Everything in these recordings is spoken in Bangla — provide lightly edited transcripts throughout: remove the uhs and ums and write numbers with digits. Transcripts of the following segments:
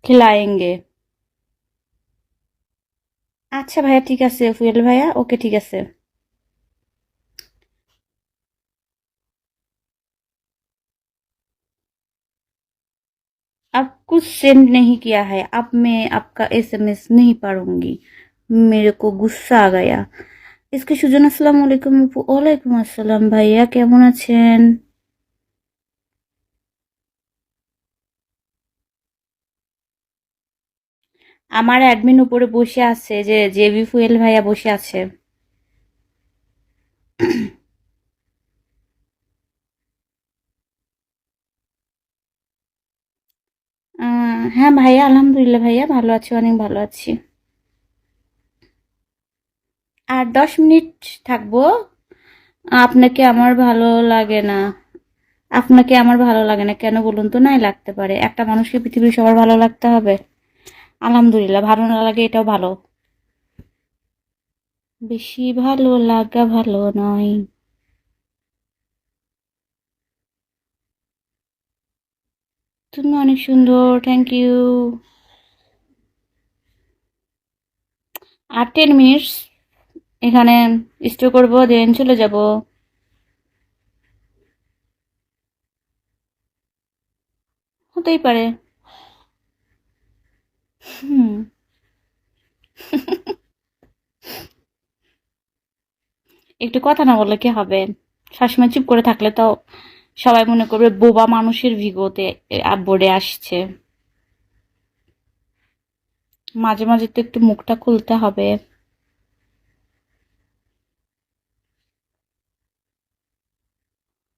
खिलाएंगे। আচ্ছা ভাইয়া, ঠিক আছে ফুয়েল ভাইয়া, ওকে ঠিক আছে। अब कुछ सेंड नहीं किया है, अब मैं आपका एसएमएस नहीं पढ़ूंगी, मेरे को गुस्सा आ गया। इसके সুজন আসসালামু আলাইকুম আপু। ওয়ালাইকুম আসসালাম ভাইয়া, কেমন আছেন? আমার অ্যাডমিন উপরে বসে আছে, যে জেবি ফুয়েল ভাইয়া বসে আছে। হ্যাঁ ভাইয়া, আলহামদুলিল্লাহ ভাইয়া, ভালো আছি, অনেক ভালো আছি। আর 10 মিনিট থাকবো। আপনাকে আমার ভালো লাগে না। আপনাকে আমার ভালো লাগে না কেন বলুন তো? নাই লাগতে পারে, একটা মানুষকে পৃথিবীর সবার ভালো লাগতে হবে? আলহামদুলিল্লাহ, ভালো না লাগে এটাও ভালো। বেশি ভালো লাগা ভালো নয়। তুমি অনেক সুন্দর, থ্যাংক ইউ। আর 10 মিনিটস এখানে স্টে করবো, দেন চলে যাব। হতেই পারে। হুম। একটু কথা না বললে কি হবে? সবসময় চুপ করে থাকলে তো সবাই মনে করবে বোবা মানুষের ভিগোতে বোর্ডে আসছে। মাঝে মাঝে তো একটু মুখটা খুলতে হবে।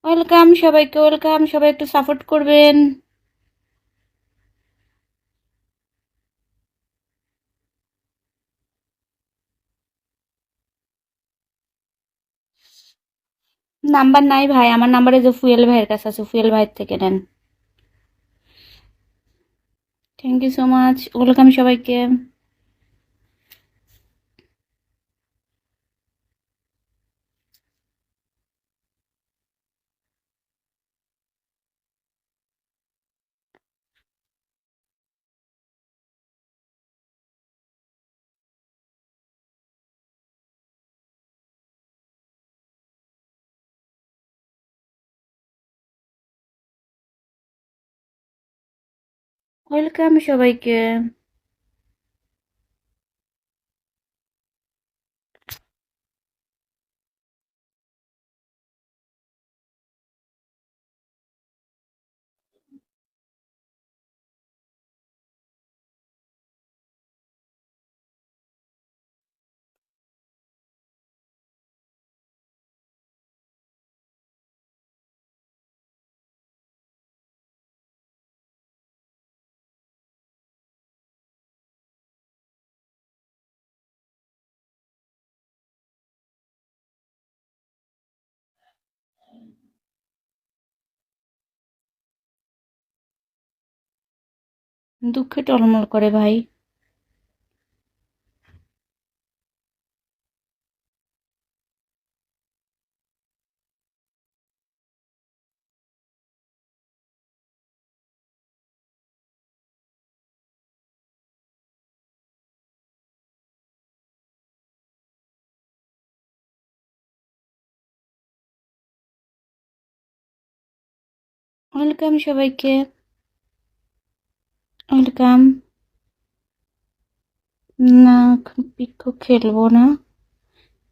ওয়েলকাম সবাইকে, ওয়েলকাম, সবাই একটু সাপোর্ট করবেন। নাম্বার নাই ভাই, আমার নাম্বারে যে ফুয়েল ভাইয়ের কাছে আছে, ফুয়েল ভাইয়ের থেকে নেন। Thank you so much, welcome সবাইকে। ওয়েলকাম সবাইকে। দুঃখে টলমল করে ভাই। ওয়েলকাম সবাইকে, ওয়েলকাম। না, এখন পিকো খেলবো না,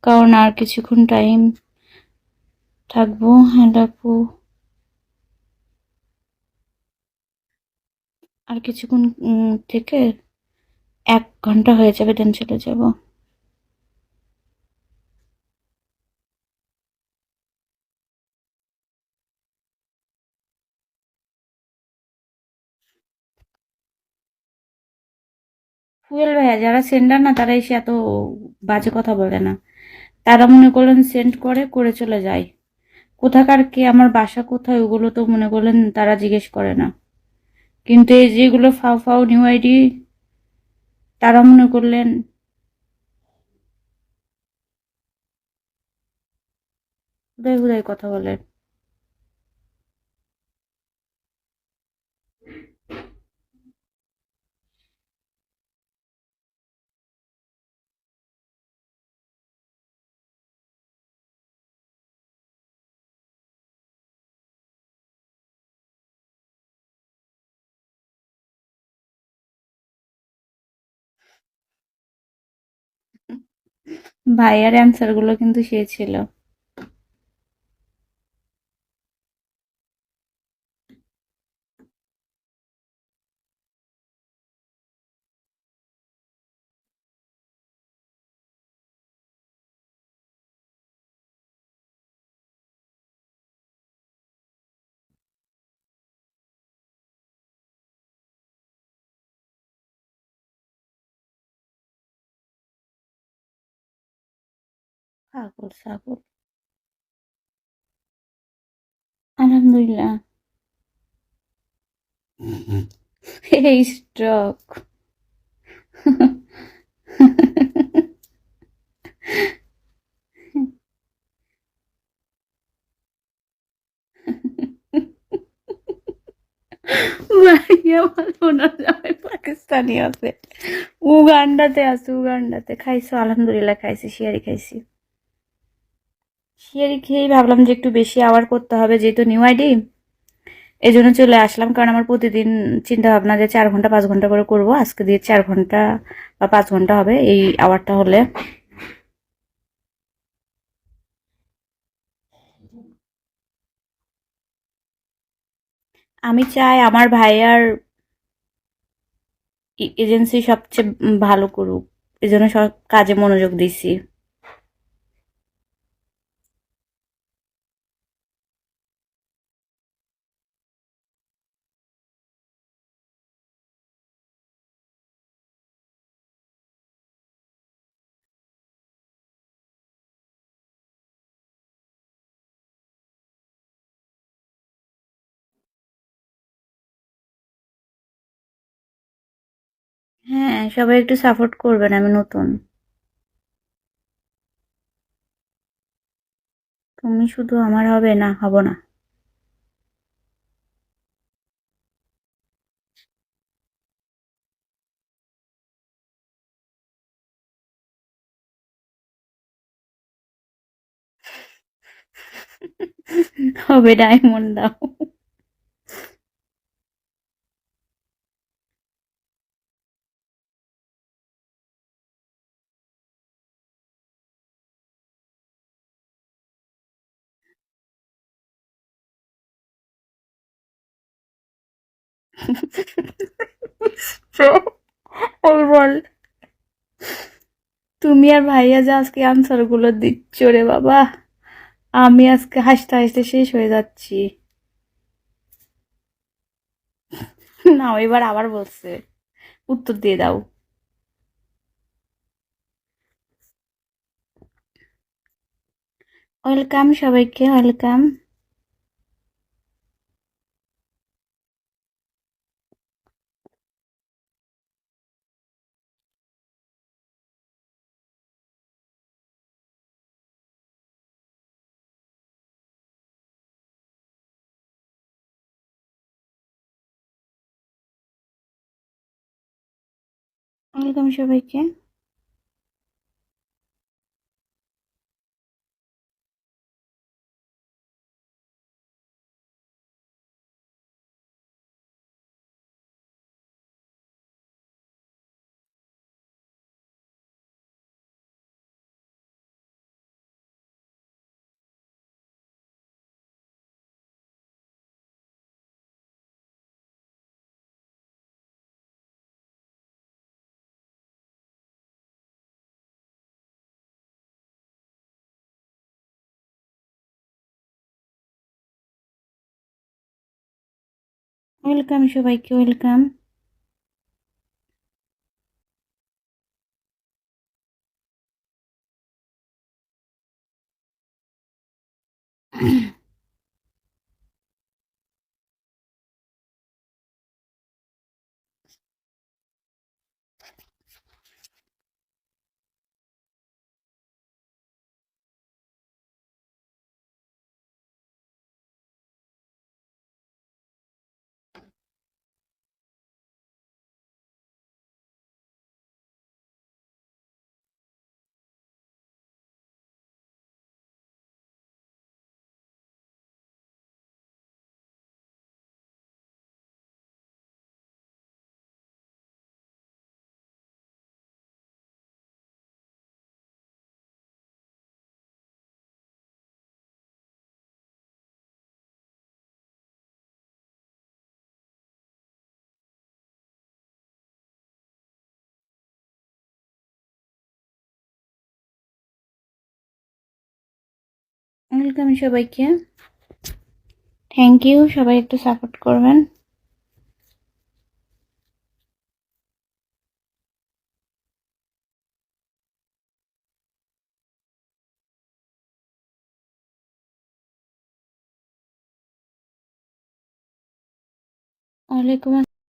কারণ আর কিছুক্ষণ টাইম থাকবো। হ্যাঁ আপু, আর কিছুক্ষণ থেকে 1 ঘন্টা হয়ে যাবে, দেন চলে যাব। ফুয়েল ভাইয়া, যারা সেন্ডার না তারা এসে এত বাজে কথা বলে না। তারা মনে করলেন সেন্ড করে করে চলে যায়। কোথাকার কে, আমার বাসা কোথায়, ওগুলো তো মনে করলেন তারা জিজ্ঞেস করে না। কিন্তু এই যেগুলো ফাও ফাও নিউ আইডি, তারা মনে করলেন হুদাই হুদাই কথা বলে। ভাইয়ার অ্যান্সার গুলো কিন্তু সে ছিল। পাগল ছাগল। আলহামদুলিল্লাহ। এই স্ট্রোক। ভাইয়া আমার ওনার জামাই পাকিস্তানি আছে, উগান্ডাতে আছে, উগান্ডাতে। খাইছো? আলহামদুলিল্লাহ খাইছি, শিয়ারি খাইছি। শিয়ারি খেয়েই ভাবলাম যে একটু বেশি আওয়ার করতে হবে, যেহেতু নিউ আইডি, এই জন্য চলে আসলাম। কারণ আমার প্রতিদিন চিন্তা ভাবনা যে 4 ঘন্টা 5 ঘন্টা করে করব, আজকে দিয়ে 4 ঘন্টা বা 5 ঘন্টা হবে এই আওয়ারটা হলে। আমি চাই আমার ভাইয়ার এজেন্সি সবচেয়ে ভালো করুক, এজন্য সব কাজে মনোযোগ দিছি। হ্যাঁ, সবাই একটু সাপোর্ট করবেন, আমি নতুন। তুমি শুধু আমার হবে না, হব না। হবে, ডায়মন্ড দাও। ওই বল, তুমি আর ভাইয়া যে আজকে আনসার গুলো দিচ্ছ রে বাবা, আমি আজকে হাসতে হাসতে শেষ হয়ে যাচ্ছি। না, এবার আবার বলছে, উত্তর দিয়ে দাও। ওয়েলকাম সবাইকে, ওয়েলকাম। ওয়েলকাম সবাইকে। ওয়েলকাম সবাইকে, ওয়েলকাম। ওয়েলকাম সবাইকে, থ্যাংক ইউ। সবাই একটু সাপোর্ট করবেন। ওয়ালাইকুম